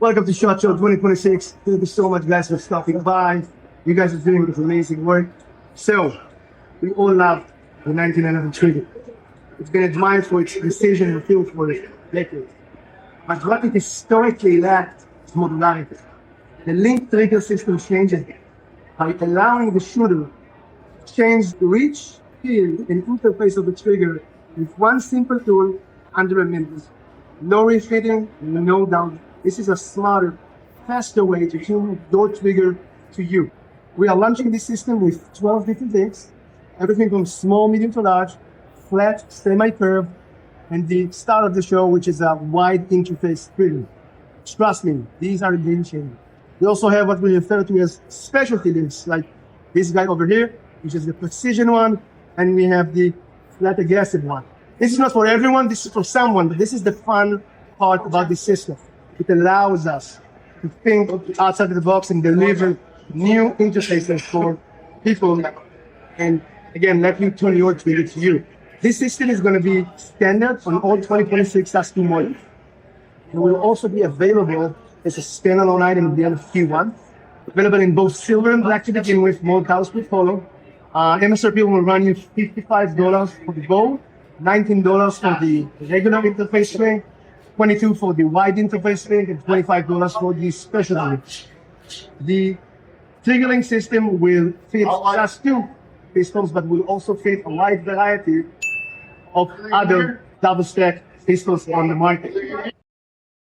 Welcome to SHOT Show 2026. Thank you so much, guys, for stopping by. You guys are doing this amazing work. So, we all love the 1911 trigger. It's been admired for its precision and feel for decades. But what it historically lacked is modularity. The link trigger system changes it by allowing the shooter to change the reach, feel, and interface of the trigger with one simple tool under a minute. No refitting, no down. This is a smarter, faster way to tune your trigger to you. We are launching this system with 12 different links, everything from small, medium to large, flat, semi-curve, and the start of the show, which is a wide interface trigger. Trust me, these are game changers. We also have what we refer to as specialty links, like this guy over here, which is the precision one, and we have the flat aggressive one. This is not for everyone, this is for someone, but this is the fun part about this system. It allows us to think outside of the box and deliver new interfaces for people. And again, let me turn your trigger to you. This system is going to be standard on all 2026 SASP models. It will also be available as a standalone item at the end of Q1. Available in both silver and black to begin with, more colors will follow. MSRP will run you $55 for the gold, $19 for the regular interface link, $22 for the wide interface link, and $25 for the special link. The trigger link system will fit just 2 pistols, but will also fit a wide variety of other double stack pistols on the market.